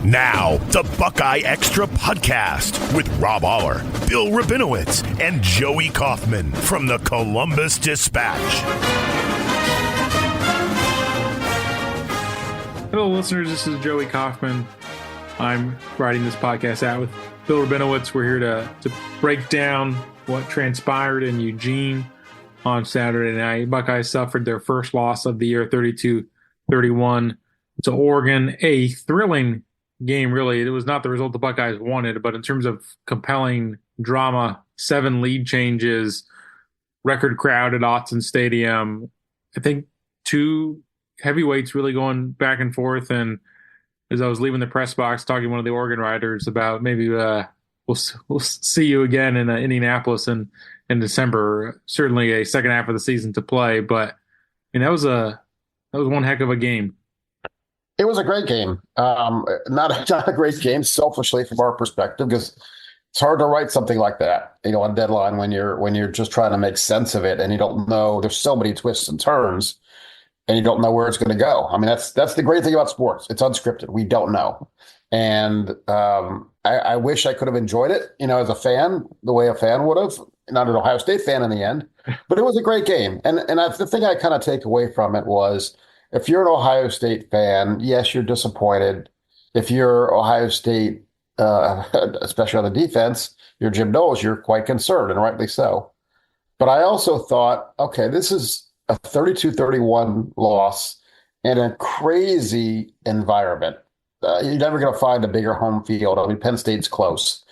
Now, the BuckeyeXtra podcast with Rob Aller, Bill Rabinowitz, and Joey Kaufman from the Columbus Dispatch. Hello, listeners. This is Joey Kaufman. I'm writing this podcast out with Bill Rabinowitz. We're here to break down what transpired in Eugene on Saturday night. Buckeyes suffered their first loss of the year, 32-31 to Oregon. A thrilling game, really. It was not the result the Buckeyes wanted, but in terms of compelling drama, 7 lead changes, record crowd at Autzen Stadium. I think 2 heavyweights really going back and forth. And as I was leaving the press box, talking to one of the Oregon writers about maybe we'll see you again in Indianapolis in December. Certainly a second half of the season to play, but I mean that was one heck of a game. It was a great game. Not a great game, selfishly from our perspective, because it's hard to write something like that, on deadline when you're just trying to make sense of it and you don't know. There's so many twists and turns, and you don't know where it's going to go. I mean, that's the great thing about sports. It's unscripted. We don't know, and I wish I could have enjoyed it, as a fan, the way a fan would have. Not an Ohio State fan in the end, but it was a great game. And the thing I kind of take away from it was, if you're an Ohio State fan, yes, you're disappointed. If you're Ohio State, especially on the defense, you're Jim Knowles, you're quite concerned, and rightly so. But I also thought, okay, this is a 32-31 loss in a crazy environment. You're never going to find a bigger home field. I mean, Penn State's close,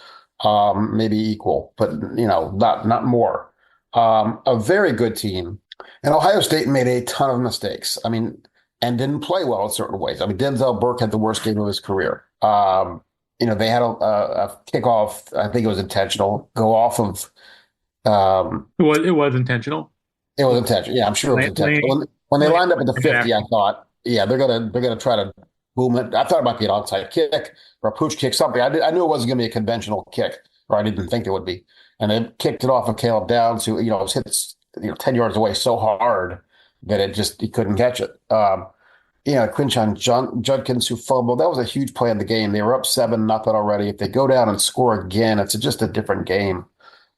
maybe equal, but not more. A very good team. And Ohio State made a ton of mistakes. I mean, and didn't play well in certain ways. I mean, Denzel Burke had the worst game of his career. They had a kickoff. I think it was intentional. Go off of. It was intentional. It was intentional. Yeah, I'm sure it was intentional. When they lined up at the 50, I thought, yeah, they're gonna try to boom it. I thought it might be an onside kick or a pooch kick, something. I knew it wasn't going to be a conventional kick, or I didn't think it would be. And they kicked it off of Caleb Downs, who it was hit 10 yards away so hard that he couldn't catch it. Quinshon Judkins, who fumbled, that was a huge play in the game. They were up 7-0 already. If they go down and score again, it's just a different game.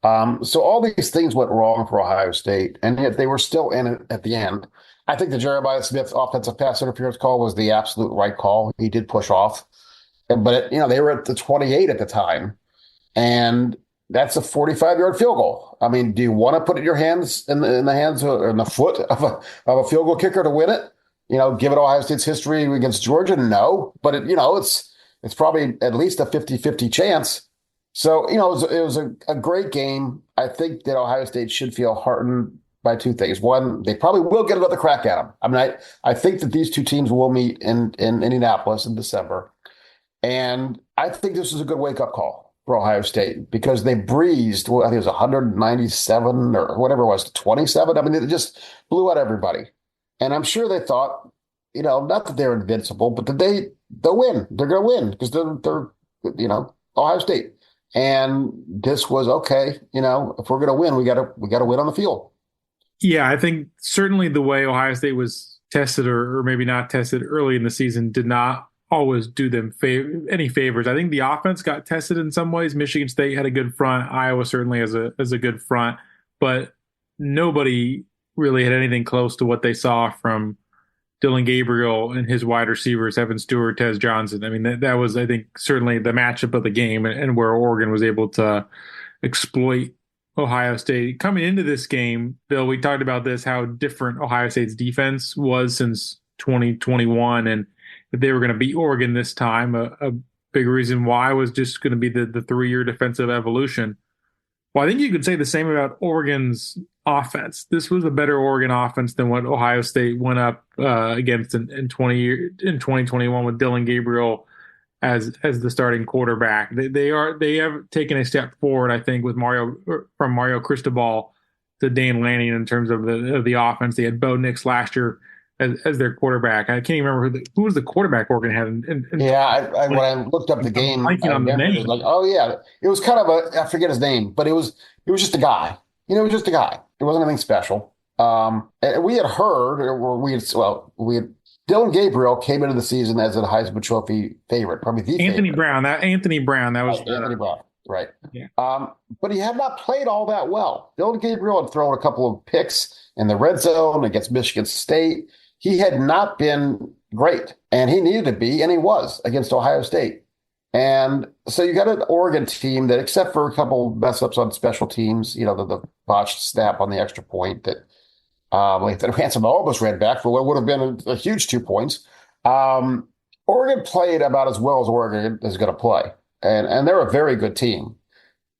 So all these things went wrong for Ohio State, and yet they were still in it at the end. I think the Jeremiah Smith offensive pass interference call was the absolute right call. He did push off, but they were at the 28 at the time, and that's a 45-yard field goal. I mean, do you want to put it in your hands, in the hands or in the foot of a field goal kicker to win it? Given Ohio State's history against Georgia, no. But it's probably at least a 50-50 chance. So it was a great game. I think that Ohio State should feel heartened by 2 things. One, they probably will get another crack at them. I mean, I think that these 2 teams will meet in Indianapolis in December, and I think this is a good wake up call for Ohio State, because they breezed, I think it was 197 or whatever it was, to 27. I mean, they just blew out everybody. And I'm sure they thought, not that they're invincible, but that they'll win. They're going to win because they're Ohio State. And this was okay. If we're going to win, we got to win on the field. Yeah, I think certainly the way Ohio State was tested, or maybe not tested early in the season, did not always do them any favors. I think the offense got tested in some ways. Michigan State had a good front. Iowa certainly has a good front, but nobody really had anything close to what they saw from Dillon Gabriel and his wide receivers, Evan Stewart, Tez Johnson. I mean, that was, I think, certainly the matchup of the game, and where Oregon was able to exploit Ohio State. Coming into this game, Bill, we talked about this, how different Ohio State's defense was since 2021, and if they were going to beat Oregon this time, a big reason why was just going to be the 3-year defensive evolution. Well, I think you could say the same about Oregon's offense. This was a better Oregon offense than what Ohio State went up against in 2021 with Dillon Gabriel as the starting quarterback. They have taken a step forward, I think, with from Mario Cristobal to Dane Lanning in terms of the offense. They had Bo Nix last year as their quarterback. I can't even remember who was the quarterback Oregon had. When I looked up the game, on the name. It was like, oh yeah, it was kind of I forget his name, but it was just a guy. It was just a guy. It wasn't anything special. And we had heard, or we had Dylan Gabriel came into the season as a Heisman Trophy favorite, probably the Anthony favorite. Brown. Anthony Brown. That was Anthony Brown, right? Yeah. But he had not played all that well. Dylan Gabriel had thrown a couple of picks in the red zone against Michigan State. He had not been great, and he needed to be, and he was against Ohio State. And so you got an Oregon team that, except for a couple mess ups on special teams, the botched snap on the extra point that Ransom almost ran back for what would have been a huge 2 points. Oregon played about as well as Oregon is going to play, and they're a very good team.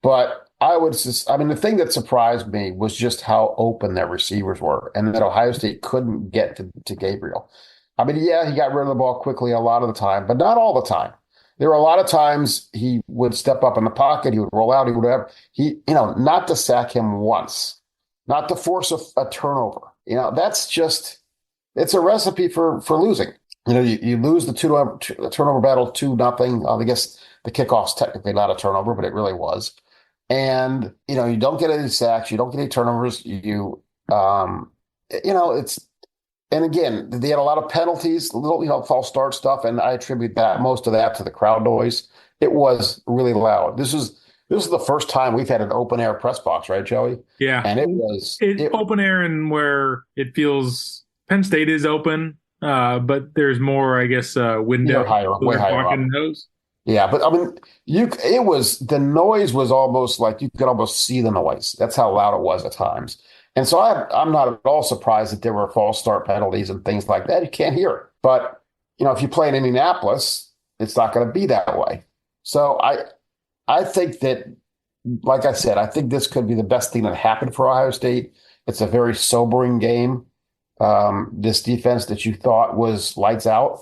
But the thing that surprised me was just how open their receivers were, and that Ohio State couldn't get to Gabriel. He got rid of the ball quickly a lot of the time, but not all the time. There were a lot of times he would step up in the pocket, he would roll out, he would have, not to sack him once, not to force a turnover. That's just, it's a recipe for losing. You lose the turnover battle 2-0. I guess the kickoff's technically not a turnover, but it really was. And, you don't get any sacks, you don't get any turnovers. And again, they had a lot of penalties, little, false start stuff, and I attribute most of that to the crowd noise. It was really loud. This is the first time we've had an open air press box, right, Joey? Yeah, and it's open air, and where it feels Penn State is open, but there's more, I guess, window way higher up. Nose. Yeah, but the noise was almost like you could almost see the noise. That's how loud it was at times. And so I'm not at all surprised that there were false start penalties and things like that. You can't hear it. But, if you play in Indianapolis, it's not going to be that way. So I think that, like I said, I think this could be the best thing that happened for Ohio State. It's a very sobering game. This defense that you thought was lights out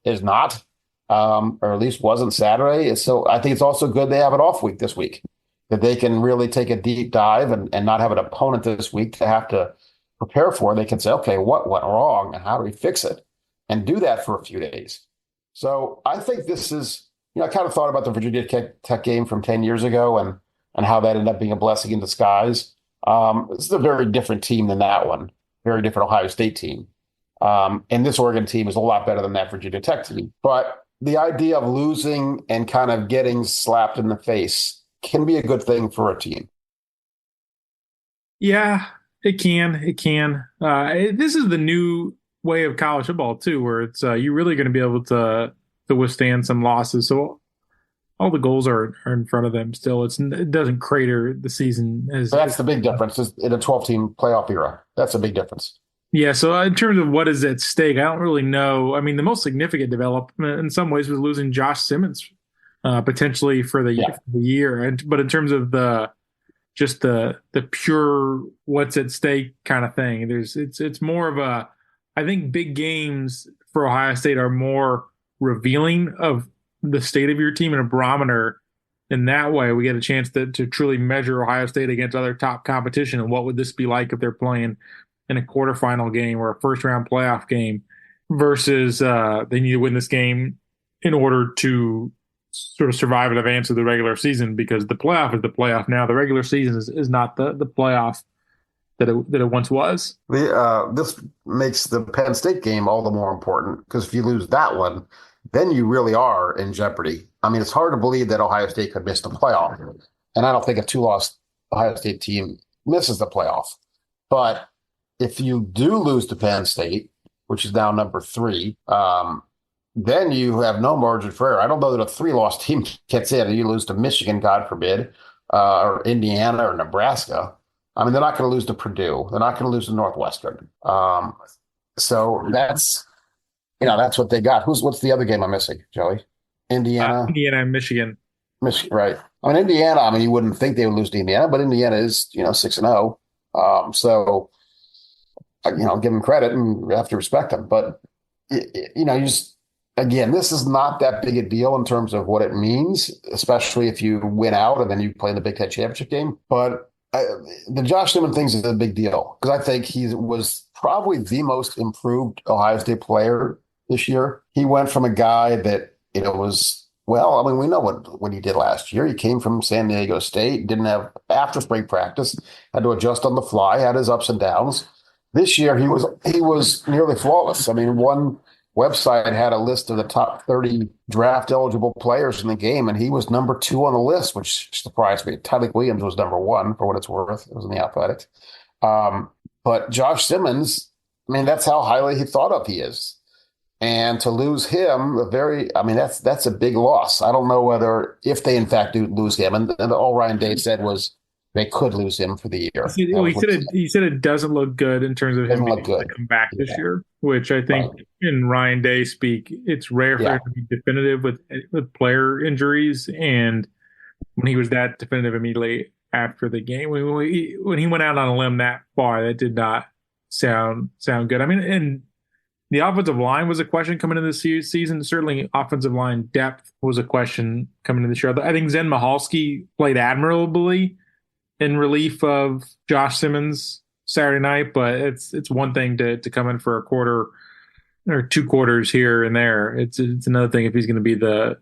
is not, or at least wasn't Saturday. So I think it's also good they have an off week this week, that they can really take a deep dive and not have an opponent this week to have to prepare for. They can say, okay, what went wrong and how do we fix it? And do that for a few days. So I think this is, I kind of thought about the Virginia Tech game from 10 years ago and how that ended up being a blessing in disguise. This is a very different team than that one, very different Ohio State team. And this Oregon team is a lot better than that Virginia Tech team. But the idea of losing and kind of getting slapped in the face can be a good thing for a team. Yeah, it can. It can. This is the new way of college football too, where it's you're really going to be able to withstand some losses. So all the goals are in front of them still. It doesn't crater the season. That's the big difference in a 12-team playoff era. That's a big difference. Yeah, so in terms of what is at stake, I don't really know. The most significant development in some ways was losing Josh Simmons potentially for the year. But in terms of the pure what's at stake kind of thing, it's more of a, I think big games for Ohio State are more revealing of the state of your team and a barometer. In that way, we get a chance to truly measure Ohio State against other top competition. And what would this be like if they're playing in a quarterfinal game or a first round playoff game versus they need to win this game in order to sort of survive and advance to the regular season, because the playoff is the playoff now. The regular season is not the playoff that it once was. This makes the Penn State game all the more important, because if you lose that one, then you really are in jeopardy. It's hard to believe that Ohio State could miss the playoff. And I don't think a 2-loss Ohio State team misses the playoff. But if you do lose to Penn State, which is now number 3, then you have no margin for error. I don't know that a 3-loss team gets in and you lose to Michigan, God forbid, or Indiana or Nebraska. They're not going to lose to Purdue. They're not going to lose to Northwestern. So that's what they got. What's the other game I'm missing, Joey? Indiana and Michigan. Michigan, right. Indiana, you wouldn't think they would lose to Indiana, but Indiana is, 6-0. So, give them credit and we have to respect them. But, again, this is not that big a deal in terms of what it means, especially if you win out and then you play in the Big Ten championship game. But the Josh Simmons thing is a big deal, because I think he was probably the most improved Ohio State player this year. He went from a guy that, was, we know what he did last year. He came from San Diego State, didn't have after spring practice, had to adjust on the fly, had his ups and downs. This year he was nearly flawless. I mean, one website had a list of the top 30 draft eligible players in the game, and he was number 2 on the list, which surprised me. Tyreek Williams was number 1 for what it's worth. It was in the Athletics. But Josh Simmons, I mean, that's how highly he thought of he is. And to lose him, that's a big loss. I don't know whether if they in fact do lose him, and all Ryan Day said was they could lose him for the year. He said it doesn't look good in terms of him being able to come back this year, which I think in Ryan Day speak, it's rare for him to be definitive with player injuries. And when he was that definitive immediately after the game, when he went out on a limb that far, that did not sound good. I mean, and the offensive line was a question coming into this season. Certainly, offensive line depth was a question coming into this year. I think Zen Mihalski played admirably in relief of Josh Simmons Saturday night, but it's one thing to come in for a quarter or 2 quarters here and there. It's another thing if he's going to be the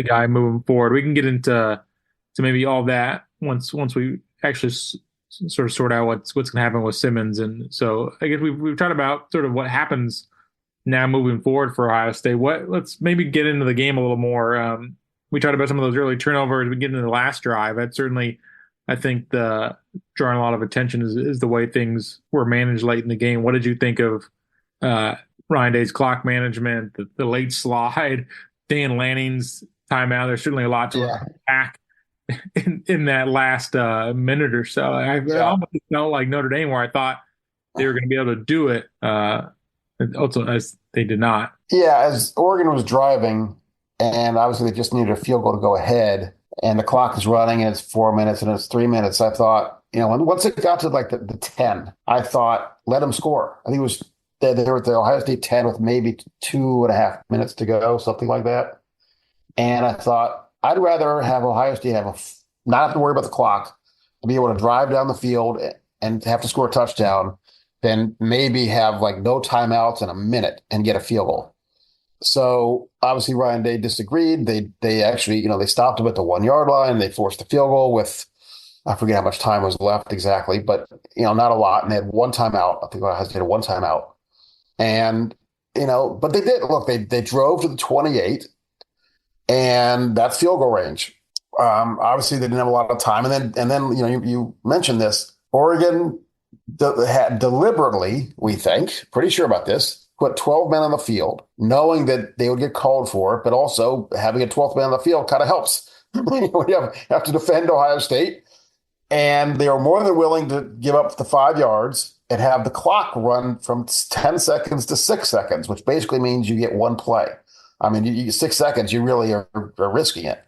guy moving forward. We can get into maybe all that once we actually sort of sort out what's going to happen with Simmons. And so I guess we've talked about sort of what happens now moving forward for Ohio State. Let's maybe get into the game a little more. We talked about some of those early turnovers. We get into the last drive. That certainly, I think, drawing a lot of attention is the way things were managed late in the game. What did you think of Ryan Day's clock management, the late slide, Dan Lanning's timeout? There's certainly a lot to unpack in that last minute or so. I almost felt like Notre Dame, where I thought they were going to be able to do it. Also, as they did not. Yeah, as Oregon was driving, and obviously they just needed a field goal to go ahead, and the clock is running, and it's 4 minutes, and it's 3 minutes. I thought, once it got to like the 10, I thought, let them score. I think it was they were at the Ohio State 10 with maybe 2.5 minutes to go, something like that. And I thought, I'd rather have Ohio State not have to worry about the clock, to be able to drive down the field and have to score a touchdown than maybe have like no timeouts in a minute and get a field goal. So obviously Ryan Day disagreed. They actually, they stopped him at the 1 yard line. They forced the field goal with, I forget how much time was left exactly, but not a lot. And they had one timeout. I think Ohio State had one timeout. And, but they did. Look, they drove to the 28. And that's field goal range. Obviously, they didn't have a lot of time. And then you mentioned this. Oregon had deliberately, we think, pretty sure about this, put 12 men on the field, knowing that they would get called for it, but also having a 12th man on the field kind of helps. You have to defend Ohio State. And they are more than willing to give up the 5 yards and have the clock run from 10 seconds to 6 seconds, which basically means you get one play. I mean, you 6 seconds, you really are risking it.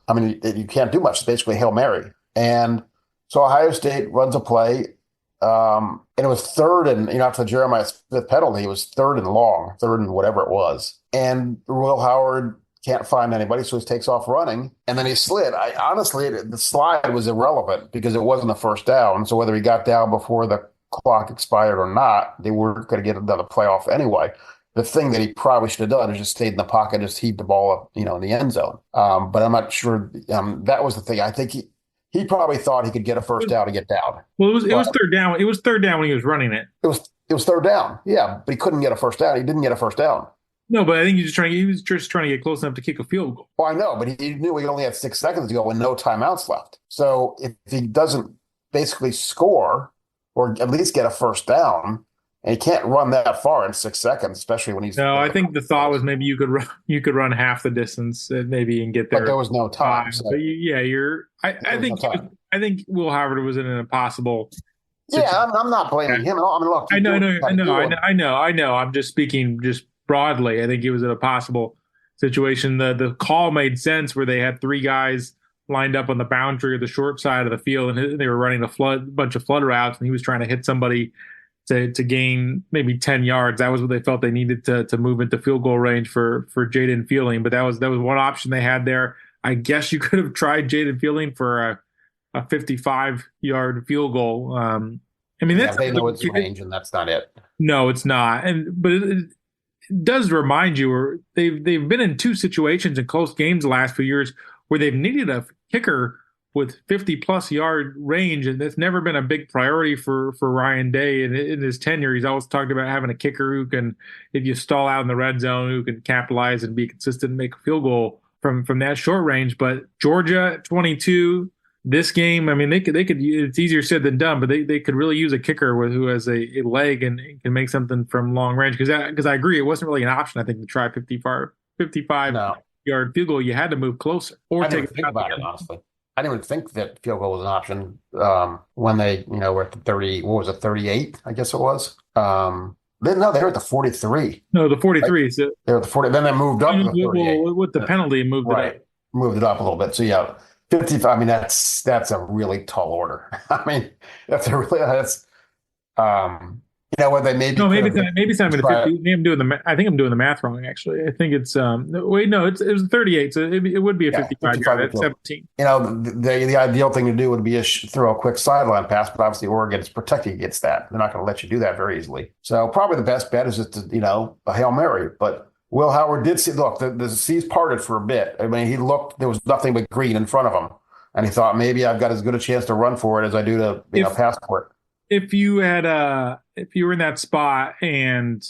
I mean, you can't do much. It's basically Hail Mary. And so Ohio State runs a play, and it was third and, after the Jeremiah Smith penalty, it was third and long, third and whatever it was. And Will Howard can't find anybody, so he takes off running, and then he slid. Honestly, the slide was irrelevant because it wasn't a first down. So whether he got down before the clock expired or not, they weren't going to get another playoff anyway. The thing that he probably should have done is just stayed in the pocket and just heaved the ball up, in the end zone. But I'm not sure. That was the thing. I think he probably thought he could get a first down and get down. Well, it was third down. It was third down when he was running it. It was third down. Yeah, but he couldn't get a first down. He didn't get a first down. No, but I think he was just trying to get close enough to kick a field goal. Well, I know, but he knew he only had 6 seconds to go and no timeouts left. So if he doesn't basically score or at least get a first down, and he can't run that far in 6 seconds, especially when he's. No, I think the thought was maybe you could run half the distance maybe and get there. But there was no time. So. But I think Will Howard was in an impossible. Yeah, I'm not blaming him. I mean, look. I know. I'm just speaking just broadly. I think it was in a possible situation. The call made sense where they had 3 guys lined up on the boundary or the short side of the field, and they were running a bunch of flood routes, and he was trying to hit somebody to gain maybe 10 yards. That was what they felt they needed to move into field goal range for Jaden Fielding. But that was one option they had there. I guess you could have tried Jaden Fielding for a 55-yard field goal. They know it's range, and that's not it. No, it's not. But it does remind you, they've been in 2 situations in close games the last few years where they've needed a kicker with 50-plus yard range, and that's never been a big priority for Ryan Day in his tenure. He's always talked about having a kicker who can, if you stall out in the red zone, who can capitalize and be consistent and make a field goal from that short range. But Georgia 22, this game, I mean, they could. It's easier said than done, but they could really use a kicker who has a leg and can make something from long range. Because I agree, it wasn't really an option. I think to try 55 yard field goal, you had to move closer or I take didn't think about it, honestly. I didn't even think that field goal was an option when they, were at the 30. What was it, 38? I guess it was. They were at the 43. No, the 43. Right? So they were at the 40. Then they moved up to the 38. Well, with the penalty, moved it up. Moved it up a little bit. So yeah, 55. I mean, that's a really tall order. I mean, what they maybe. No, maybe it's not even 50. I think I'm doing the math wrong. Actually, I think it's wait, no, it was 38, so it would be a 55 yard at 17. The ideal thing to do would be throw a quick sideline pass, but obviously Oregon is protecting against that. They're not going to let you do that very easily. So probably the best bet is just to, a Hail Mary. But Will Howard did see. Look, the seas parted for a bit. I mean, he looked. There was nothing but green in front of him, and he thought maybe I've got as good a chance to run for it as I do to pass for it. If you were in that spot and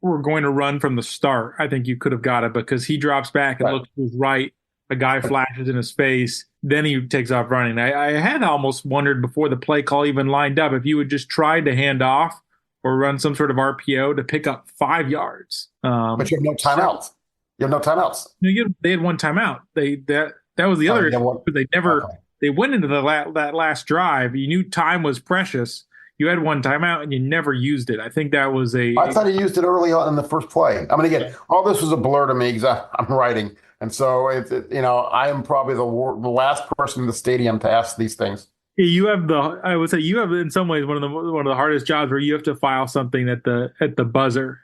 were going to run from the start, I think you could have got it because he drops back and looks to his right. A guy flashes in his face. Then he takes off running. I had almost wondered before the play call even lined up if you would just try to hand off or run some sort of RPO to pick up 5 yards. But you have no timeouts. They had one timeout. That was the other issue. They never. Okay. They went into that last drive. You knew time was precious. You had one timeout and you never used it. I think that was I thought he used it early on in the first play. I mean, again, all this was a blur to me because I'm writing, and so I am probably the last person in the stadium to ask these things. Yeah, I would say you have in some ways one of the hardest jobs where you have to file something at the buzzer,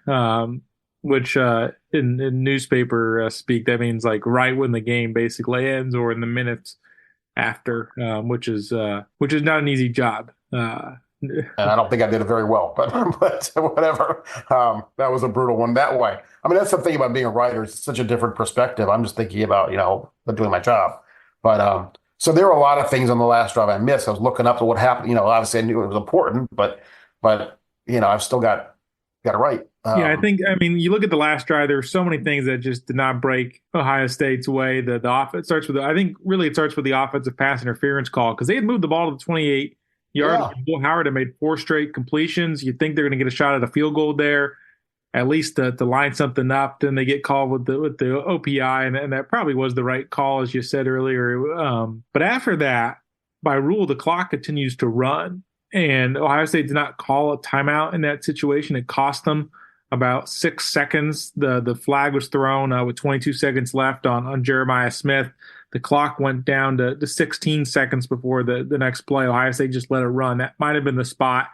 which in newspaper speak that means like right when the game basically ends or in the minutes after, which is not an easy job. And I don't think I did it very well, but whatever. That was a brutal one that way. I mean, that's the thing about being a writer. It's such a different perspective. I'm just thinking about, doing my job. But so there were a lot of things on the last drive I missed. I was looking up to what happened. Obviously I knew it was important, but I've still got to write. I mean, you look at the last drive, there were so many things that just did not break Ohio State's way. The offense starts with, I think really it starts with the offensive pass interference call because they had moved the ball to the 28 yard. Yeah. Will Howard had made 4 straight completions. You think they're going to get a shot at a field goal there, at least to line something up. Then they get called with the OPI, and that probably was the right call, as you said earlier. But after that, by rule, the clock continues to run, and Ohio State did not call a timeout in that situation. It cost them about 6 seconds. The flag was thrown with 22 seconds left on Jeremiah Smith. The clock went down to 16 seconds before the next play. Ohio State just let it run. That might have been the spot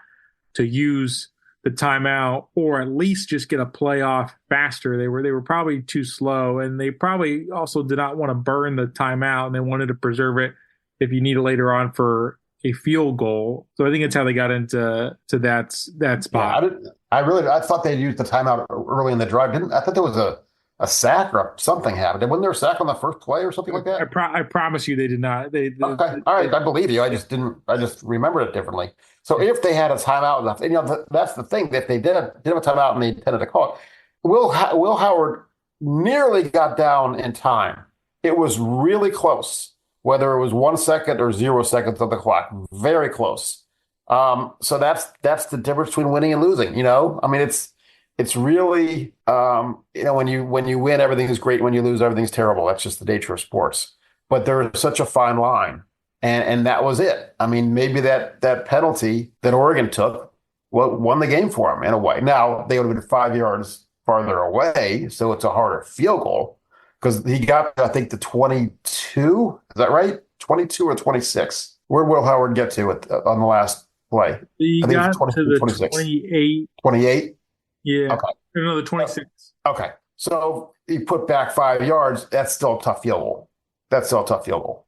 to use the timeout or at least just get a play off faster. They were probably too slow, and they probably also did not want to burn the timeout, and they wanted to preserve it if you need it later on for a field goal. So I think that's how they got into that spot. Yeah, I thought they'd used the timeout early in the drive. I thought there was a sack or something happened. Wasn't there a sack on the first play or something like that? I promise you they did not. Okay. All right. I believe you. I just remembered it differently. So if they had a timeout, that's the thing. If they did have a timeout and they intended to call it, Will Howard nearly got down in time. It was really close, whether it was 1 second or 0 seconds on the clock. Very close. So that's the difference between winning and losing. I mean, it's really, when you win, everything is great. When you lose, everything's terrible. That's just the nature of sports. But there's such a fine line. And that was it. I mean, maybe that penalty that Oregon took won the game for them in a way. Now, they would have been 5 yards farther away, so it's a harder field goal because he got, I think, the 22. Is that right? 22 or 26? Where Will Howard get to on the last play? He got to the 28. 28? Yeah. Okay. No, the 26. Okay. So he put back 5 yards. That's still a tough field goal.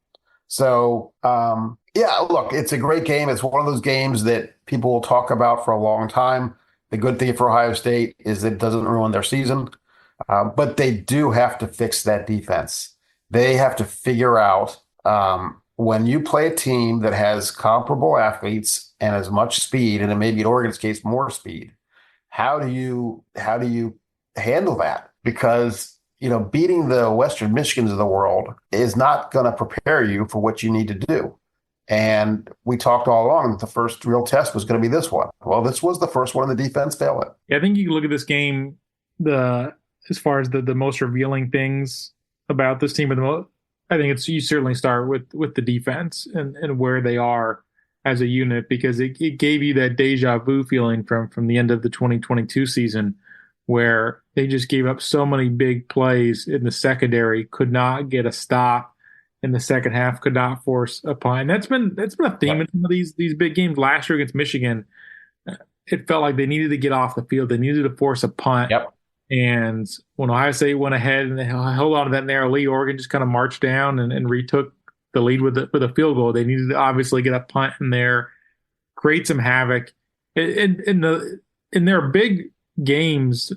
So, look, it's a great game. It's one of those games that people will talk about for a long time. The good thing for Ohio State is it doesn't ruin their season. But they do have to fix that defense. They have to figure out when you play a team that has comparable athletes and as much speed, and maybe in Oregon's case, more speed, how do you handle that? Because, beating the Western Michigans of the world is not going to prepare you for what you need to do. And we talked all along that the first real test was going to be this one. Well, this was the first one, and the defense failed it. Yeah, I think you can look at this game, as far as the most revealing things about this team, I think you certainly start with the defense and where they are as a unit, because it gave you that deja vu feeling from the end of the 2022 season, where they just gave up so many big plays in the secondary, could not get a stop in the second half, could not force a punt. And that's been a theme in some of these big games. Last year against Michigan, it felt like they needed to get off the field. They needed to force a punt. Yep. And when Ohio State went ahead and they held on to that narrow lead, Oregon just kind of marched down and retook the lead with a field goal. They needed to obviously get a punt in there, create some havoc. In their big games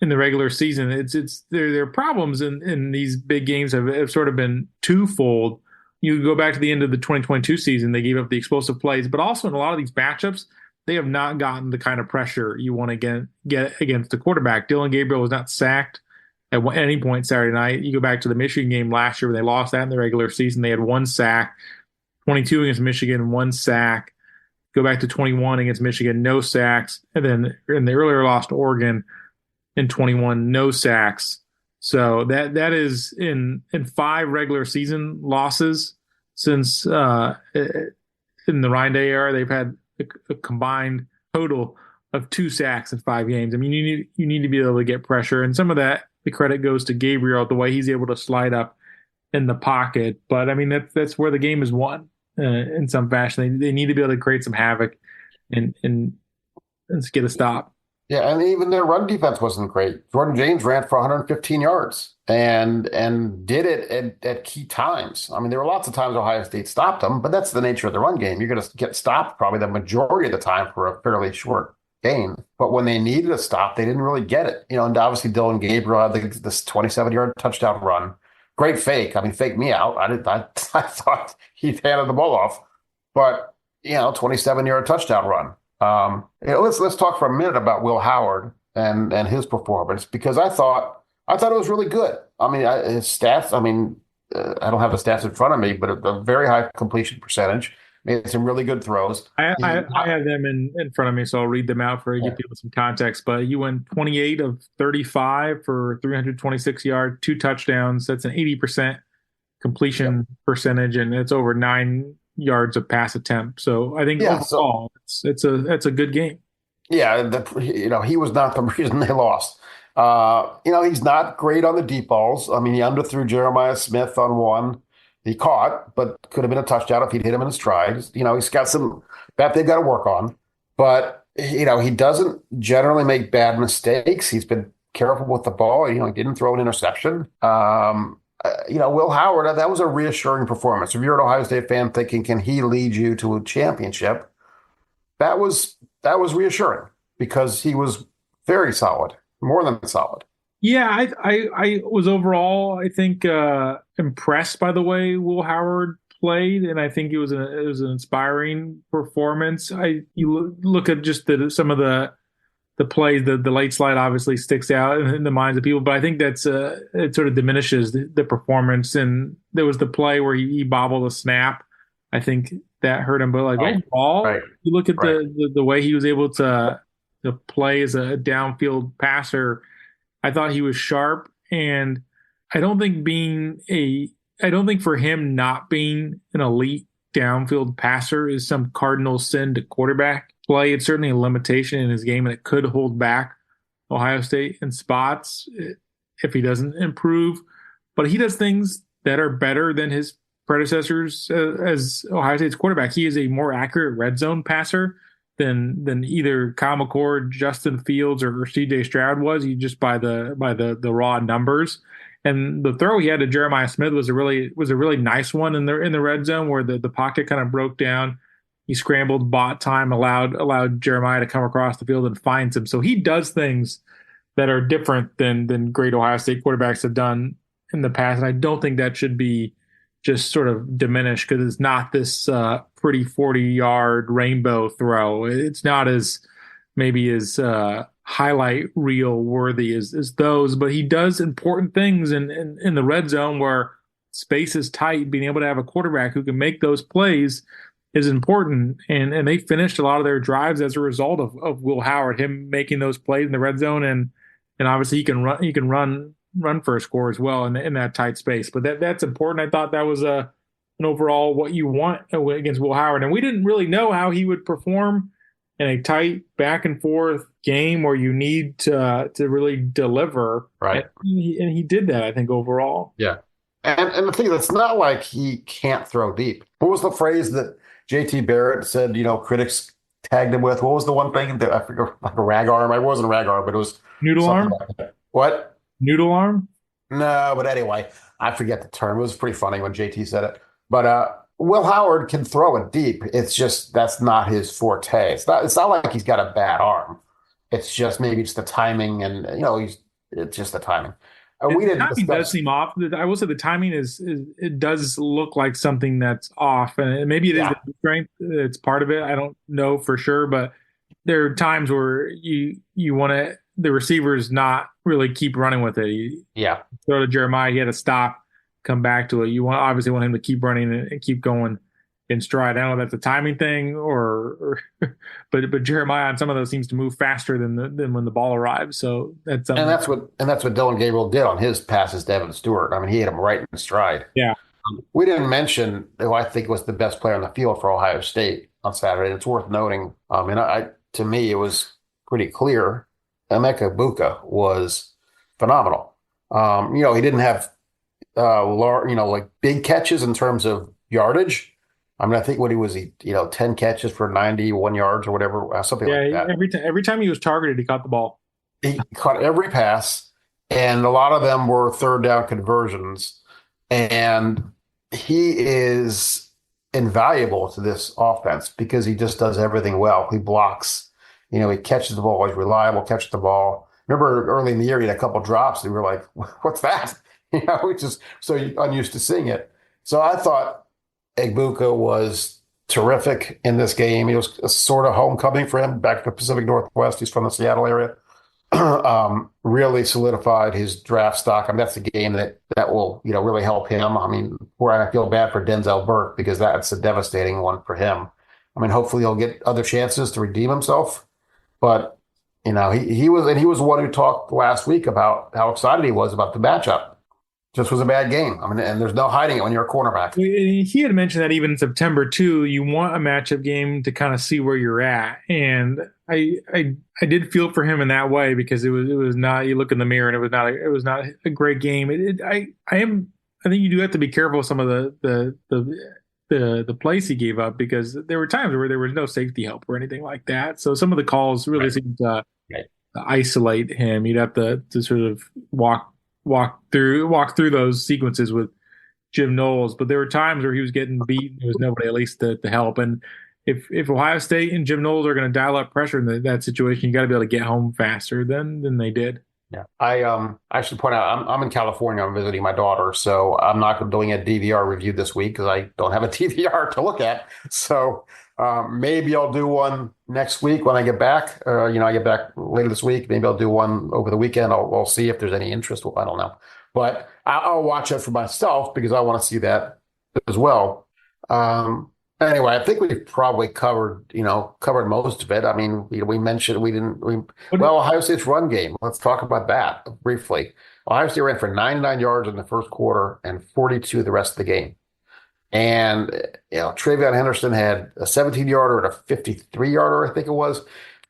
in the regular season, their problems in these big games have sort of been twofold. You go back to the end of the 2022 season, they gave up the explosive plays, but also in a lot of these matchups, they have not gotten the kind of pressure you want to get against the quarterback. Dylan Gabriel was not sacked at any point Saturday night. You go back to the Michigan game last year where they lost that in the regular season. They had one sack, 22 against Michigan, one sack. Go back to 21 against Michigan, no sacks. And then in the earlier loss to Oregon in 21, no sacks. So that is in 5 regular season losses since in the Ryan Day era, they've had a combined total of 2 sacks in 5 games. I mean, you need to be able to get pressure, and some of that, the credit goes to Gabriel, the way he's able to slide up in the pocket. But I mean, that's where the game is won in some fashion. They need to be able to create some havoc and get a stop. Yeah, and even their run defense wasn't great. Jordan James ran for 115 yards and did it at key times. I mean, there were lots of times Ohio State stopped them, but that's the nature of the run game. You're going to get stopped probably the majority of the time for a fairly short gain. But when they needed a stop, they didn't really get it. And obviously Dylan Gabriel had this 27-yard touchdown run. Great fake. I mean, fake me out. I thought he handed the ball off, but 27-yard touchdown run. Let's talk for a minute about Will Howard and his performance, because I thought it was really good. I mean, his stats. I mean, I don't have the stats in front of me, but a very high completion percentage. Made some really good throws. I have them in front of me, so I'll read them out for give people some context. But you went 28 of 35 for 326 yards, 2 touchdowns. That's an 80% completion percentage, and it's over 9 yards of pass attempt. So I think overall, it's a good game. Yeah, he was not the reason they lost. He's not great on the deep balls. I mean, he underthrew Jeremiah Smith on one. He caught, but could have been a touchdown if he'd hit him in his stride. He's got some that they've got to work on. But, he doesn't generally make bad mistakes. He's been careful with the ball. He didn't throw an interception. Will Howard, that was a reassuring performance. If you're an Ohio State fan thinking, can he lead you to a championship? That was reassuring, because he was very solid, more than solid. Yeah, I was overall, I think, impressed by the way Will Howard played, and I think it was an inspiring performance. You look at just some of the plays, the late slide obviously sticks out in the minds of people, but I think it sort of diminishes the performance. And there was the play where he bobbled a snap. I think that hurt him, but overall, you look at the way he was able to play as a downfield passer. I thought he was sharp, and I don't think for him not being an elite downfield passer is some cardinal sin to quarterback play. It's certainly a limitation in his game, and it could hold back Ohio State in spots if he doesn't improve. But he does things that are better than his predecessors as Ohio State's quarterback. He is a more accurate red zone passer than either Kyle McCord, Justin Fields, or C.J. Stroud was. You just by the raw numbers. And the throw he had to Jeremiah Smith was a really nice one in the red zone, where the pocket kind of broke down. He scrambled, bought time, allowed Jeremiah to come across the field and finds him. So he does things that are different than great Ohio State quarterbacks have done in the past. And I don't think that should be just sort of diminish because it's not this pretty 40-yard rainbow throw. It's not as maybe as highlight reel worthy as those, but he does important things in the red zone where space is tight. Being able to have a quarterback who can make those plays is important, and they finished a lot of their drives as a result of Will Howard, him making those plays in the red zone, and obviously he can run for a score as well in that tight space. But that's important. I thought that was an overall what you want against Will Howard, and we didn't really know how he would perform in a tight back and forth game where you need to really deliver. Right. And he did that, I think, overall. Yeah. And the thing is, it's not like he can't throw deep. What was the phrase that JT Barrett said, critics tagged him with? What was the one thing that I forget, like a rag arm? It wasn't a rag arm, but it was noodle arm. Like what? Noodle arm? No, but anyway, I forget the term. It was pretty funny when JT said it. But Will Howard can throw it deep. It's just that's not his forte. It's not like he's got a bad arm. It's just maybe just the timing, and it's just the timing. We didn't. The timing does seem off. I will say the timing is it does look like something that's off, and maybe it is the strength. It's part of it. I don't know for sure, but there are times where you want the receivers not really keep running with it. Throw to Jeremiah, he had to stop, come back to it. You obviously want him to keep running and keep going in stride. I don't know if that's a timing thing but Jeremiah on some of those seems to move faster than when the ball arrives. So that's what Dylan Gabriel did on his passes to Evan Stewart. I mean, he hit him right in stride. Yeah. We didn't mention who I think was the best player on the field for Ohio State on Saturday. It's worth noting. To me, it was pretty clear. Emeka Egbuka was phenomenal. He didn't have like big catches in terms of yardage. I mean, I think what he was, 10 catches for 91 yards or whatever, something like that. Every time he was targeted, he caught the ball. He caught every pass, and a lot of them were third down conversions. And he is invaluable to this offense because he just does everything well. He blocks, he catches the ball. He's reliable, catches the ball. Remember early in the year, he had a couple drops, and we were like, what's that? We're just so unused to seeing it. So I thought Egbuka was terrific in this game. He was a sort of homecoming for him back to the Pacific Northwest. He's from the Seattle area. Really solidified his draft stock. I mean, that's a game that will, really help him. I mean, where I feel bad for Denzel Burke because that's a devastating one for him. I mean, hopefully he'll get other chances to redeem himself. But, he was one who talked last week about how excited he was about the matchup. Just was a bad game. I mean, and there's no hiding it when you're a cornerback. He had mentioned that even in September too, you want a matchup game to kind of see where you're at. And I did feel for him in that way because it was not. You look in the mirror and it was not a great game. I think you do have to be careful with some of the plays he gave up because there were times where there was no safety help or anything like that. So some of the calls really seemed to isolate him. You'd have to sort of walk through those sequences with Jim Knowles, but there were times where he was getting beat. There was nobody at least to help. And if Ohio State and Jim Knowles are going to dial up pressure in that situation, you got to be able to get home faster than they did. Yeah, I should point out I'm in California. I'm visiting my daughter, so I'm not doing a DVR review this week because I don't have a DVR to look at. So maybe I'll do one next week when I get back. I get back later this week. Maybe I'll do one over the weekend. I'll see if there's any interest. I don't know, but I'll watch it for myself because I want to see that as well. Anyway, I think we've probably covered most of it. I mean, we mentioned Ohio State's run game. Let's talk about that briefly. Ohio State ran for 99 yards in the first quarter and 42 the rest of the game. And, Travion Henderson had a 17-yarder and a 53-yarder, I think it was,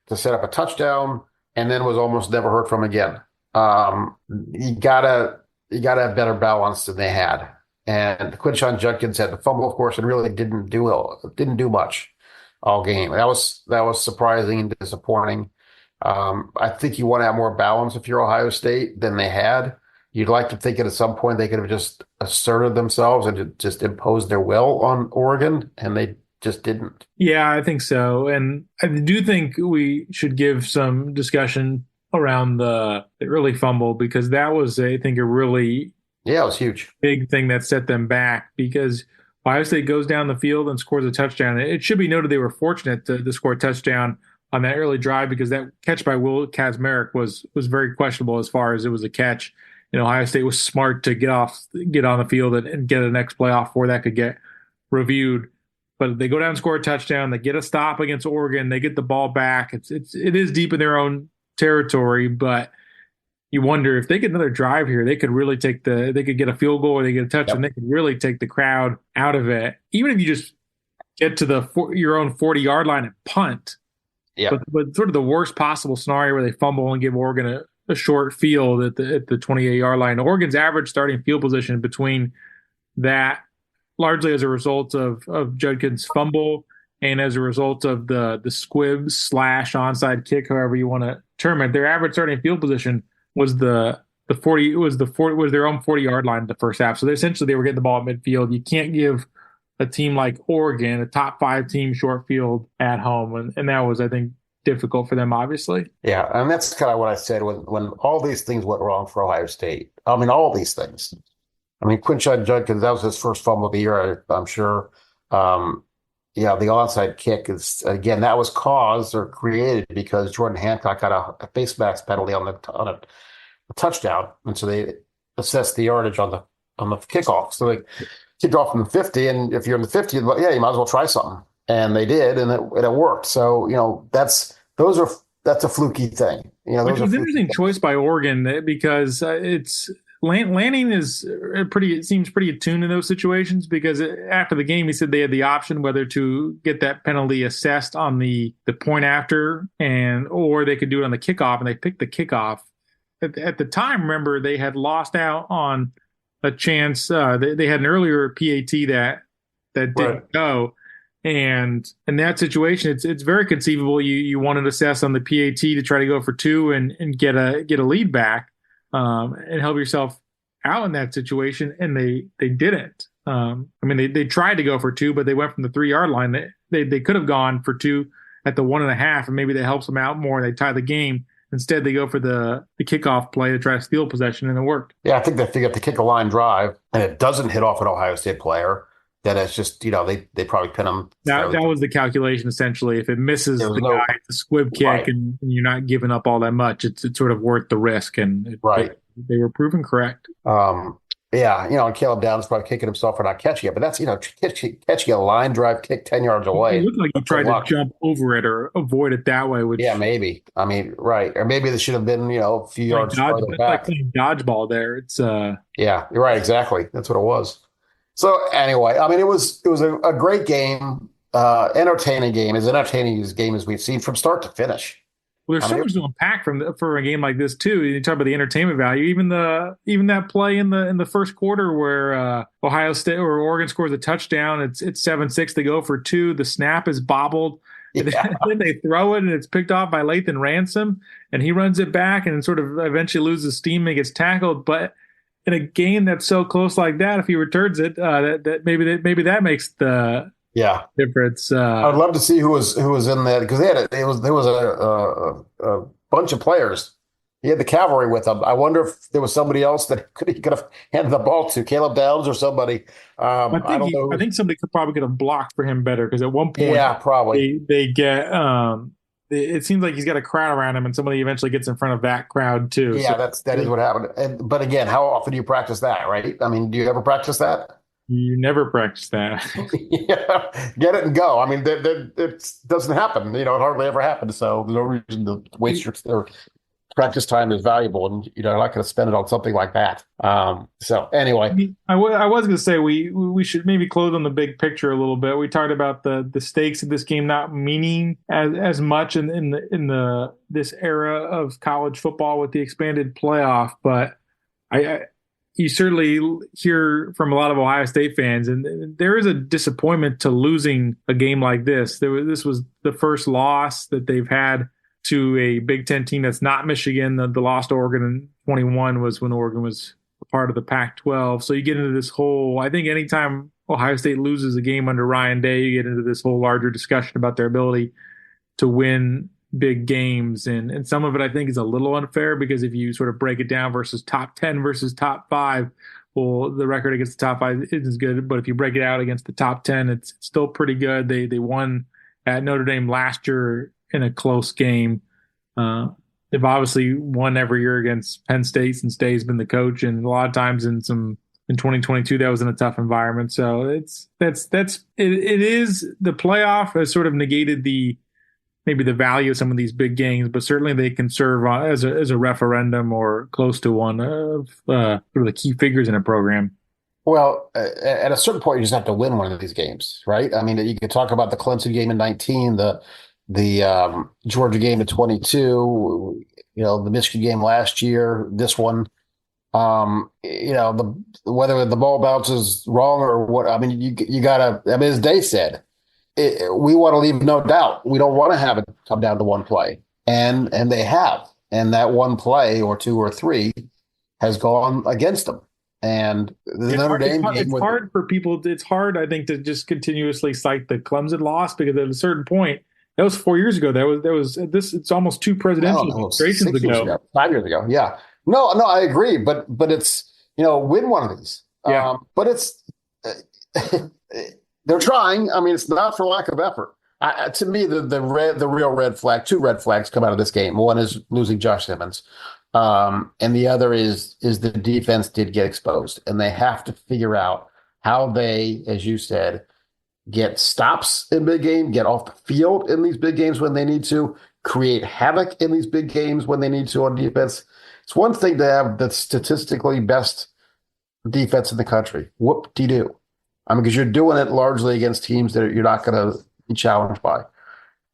to set up a touchdown, and then was almost never heard from again. You gotta have better balance than they had. And Quinshon Judkins had the fumble, of course, and really didn't do much all game. That was surprising and disappointing. I think you want to have more balance if you're Ohio State than they had. You'd like to think that at some point they could have just asserted themselves and just imposed their will on Oregon, and they just didn't. Yeah, I think so. And I do think we should give some discussion around the early fumble because that was, I think, a really Yeah, it was huge. Big thing that set them back because Ohio State goes down the field and scores a touchdown. It should be noted they were fortunate to score a touchdown on that early drive because that catch by Will Kazmarek was very questionable as far as it was a catch. Ohio State was smart to get on the field and get the next play off before that could get reviewed. But they go down and score a touchdown. They get a stop against Oregon. They get the ball back. It is deep in their own territory, but you wonder if they get another drive here, they could really they could get a field goal or they get a touchdown. They could really take the crowd out of it. Even if you just get to your own 40-yard line and punt. Yeah. But sort of the worst possible scenario where they fumble and give Oregon a short field at the 28-yard line. Oregon's average starting field position between that, largely as a result of Judkins' fumble and as a result of the squib / onside kick, however you want to term it, their average starting field position was their own 40-yard line in the first half. So essentially they were getting the ball at midfield. You can't give a team like Oregon, a top 5 team, short field at home. And that was, I think, difficult for them, obviously. Yeah, and that's kind of what I said when all these things went wrong for Ohio State. I mean, all these things. I mean, Quinshon Judkins, that was his first fumble of the year, I'm sure. The onside kick is, again, that was caused or created because Jordan Hancock got a face mask penalty on a touchdown. And so they assessed the yardage on the kickoff. So they kicked off from the 50, and if you're in the 50, yeah, you might as well try something. And they did, and it worked. So, that's a fluky thing. Which was an interesting choice by Oregon because Lanning seems pretty attuned in those situations because after the game he said they had the option whether to get that penalty assessed on the point after or they could do it on the kickoff, and they picked the kickoff. At the time, remember, they had lost out on a chance. They had an earlier PAT that didn't go. And in that situation, it's very conceivable you want to assess on the PAT to try to go for 2 and get a lead back and help yourself out in that situation. And they didn't. They tried to go for 2, but they went from the 3-yard line. They could have gone for 2 at the 1.5, and maybe that helps them out more. They tie the game. Instead, they go for the kickoff play to try to steal possession, and it worked. Yeah, I think that if they get the kick a line drive and it doesn't hit off an Ohio State player, then it's just, they probably pin them. That was the calculation, essentially. If it misses the guy, the squib kick, right, and you're not giving up all that much, it's sort of worth the risk. And they were proven correct. And Caleb Downs probably kicking himself for not catching it, but that's, catching a line drive kick 10 yards away. It looked like he tried to jump over it or avoid it that way. Yeah, maybe. I mean, right. Or maybe this should have been, a few yards farther back. Like playing dodgeball there. It's Yeah, you're right. Exactly. That's what it was. So anyway, I mean, it was a great game, entertaining game, as entertaining a game as we've seen from start to finish. Well, there's so much to unpack for a game like this too. You talk about the entertainment value, even that play in the first quarter where Ohio State or Oregon scores a touchdown. It's 7-6. They go for 2. The snap is bobbled. Yeah. Then they throw it and it's picked off by Lathan Ransom, and he runs it back and sort of eventually loses steam and gets tackled. But in a game that's so close like that, if he returns it, that maybe that makes the difference. I'd love to see who was in that, because there was a bunch of players. He had the cavalry with him. I wonder if there was somebody else that he could have handed the ball to, Caleb Downs or somebody. I don't know. I think somebody could have blocked for him better, because at one point, probably they get. It seems like he's got a crowd around him, and somebody eventually gets in front of that crowd too. Yeah, that is what happened. But again, how often do you practice that, right? I mean, do you ever practice that? You never practice that. Yeah, get it and go. I mean, it doesn't happen. It hardly ever happens. So there's no reason to waste your practice time is valuable, and you're not going to spend it on something like that. So anyway, I was going to say we should maybe close on the big picture a little bit. We talked about the stakes of this game not meaning as much in this era of college football with the expanded playoff, but you certainly hear from a lot of Ohio State fans, and there is a disappointment to losing a game like this. This was the first loss that they've had to a Big Ten team that's not Michigan. The loss to Oregon in 21 was when Oregon was a part of the Pac-12. So you get into this whole, I think anytime Ohio State loses a game under Ryan Day, you get into this whole larger discussion about their ability to win big games. And some of it I think is a little unfair, because if you sort of break it down versus top 10 versus top 5, well, the record against the top 5 isn't as good, but if you break it out against the top 10, it's still pretty good. They won at Notre Dame last year in a close game. They've obviously won every year against Penn State since Day's been the coach, and a lot of times in 2022 that was in a tough environment. So it is the playoff has sort of negated maybe the value of some of these big games, but certainly they can serve as a referendum or close to one of sort of the key figures in a program. Well, at a certain point, you just have to win one of these games, right? I mean, you could talk about the Clemson game in 19, the Georgia game in 22, the Michigan game last year, this one. Whether the ball bounces wrong or what, I mean, you gotta, I mean, as Day said, we want to leave no doubt. We don't want to have it come down to one play. And they have. And that one play or two or three has gone against them. And the Notre Dame game. It's hard for people. It's hard, I think, to just continuously cite the Clemson loss, because at a certain point, that was 4 years ago. That was this. It's almost 2 presidential administrations ago. 5 years ago. Yeah. No, I agree. But it's, win one of these. Yeah. But it's, they're trying. I mean, it's not for lack of effort. To me, the real red flag, 2 red flags come out of this game. One is losing Josh Simmons. And the other is the defense did get exposed, and they have to figure out how they, as you said, get stops in big game, get off the field in these big games when they need to, create havoc in these big games when they need to on defense. It's one thing to have the statistically best defense in the country. Whoop-de-doo. I mean, because you're doing it largely against teams that you're not going to be challenged by.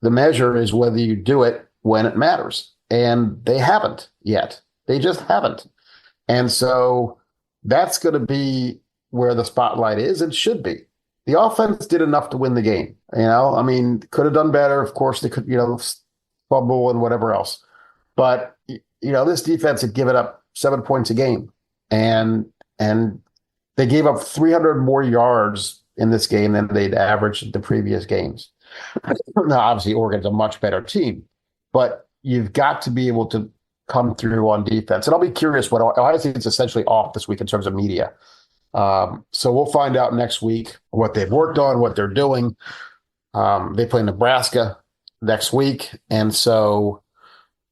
The measure is whether you do it when it matters. And they haven't yet. They just haven't. And so that's going to be where the spotlight is and should be. The offense did enough to win the game. I mean, could have done better. Of course, they could, fumble and whatever else. But, this defense had given up 7 points a game. And they gave up 300 more yards in this game than they'd averaged in the previous games. Now, obviously, Oregon's a much better team. But you've got to be able to come through on defense. And I'll be curious what Ohio State's essentially off this week in terms of media. So we'll find out next week what they've worked on, what they're doing. They play Nebraska next week. And so,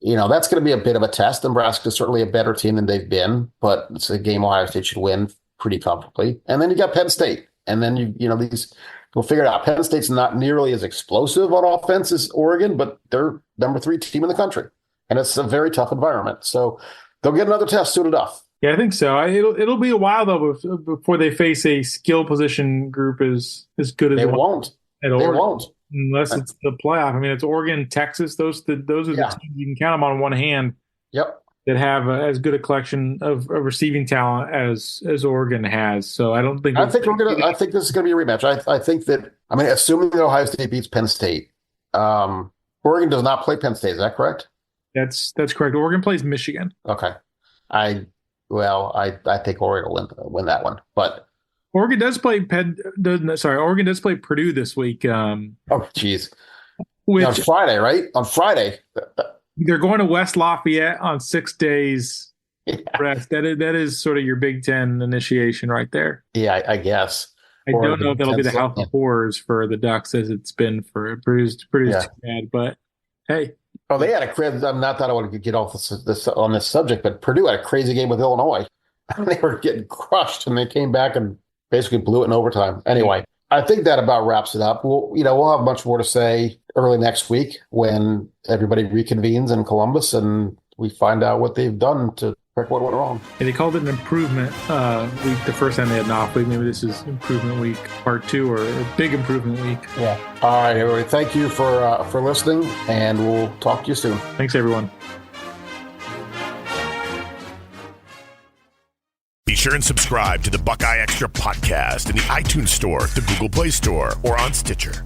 that's going to be a bit of a test. Nebraska's certainly a better team than they've been, but it's a game Ohio State should win pretty comfortably. And then you got Penn State. And then, we'll figure it out. Penn State's not nearly as explosive on offense as Oregon, but they're number 3 team in the country. And it's a very tough environment. So they'll get another test soon enough. Yeah, I think so. It'll be a while, though, before they face a skill position group as good as they won't. They won't. Unless it's the playoff. I mean, it's Oregon, Texas. Those are the teams you can count them on one hand. Yep. That have as good a collection of receiving talent as Oregon has. So I don't think. I think this is going to be a rematch. I think that. I mean, assuming that Ohio State beats Penn State, Oregon does not play Penn State. Is that correct? That's correct. Oregon plays Michigan. Okay. I think Oregon will win that one, but Oregon does play Oregon does play Purdue this week. Oh, geez. On Friday, right? On Friday. They're going to West Lafayette on 6 days rest. That is sort of your Big Ten initiation right there. Yeah, I guess. I don't know if that'll be the house of horrors for the Ducks as it's been for Purdue's too bad, but hey. Oh, they had a crazy. Not that I want to get off this on this subject, but Purdue had a crazy game with Illinois. They were getting crushed, and they came back and basically blew it in overtime. Anyway, I think that about wraps it up. We'll have much more to say early next week when everybody reconvenes in Columbus and we find out what they've done to correct what went wrong. And they called it an improvement week. The first time they had an off week. Maybe this is improvement week part 2 or a big improvement week. Yeah. All right, everybody. Thank you for listening, and we'll talk to you soon. Thanks, everyone. Be sure and subscribe to the Buckeye Extra podcast in the iTunes Store, the Google Play Store, or on Stitcher.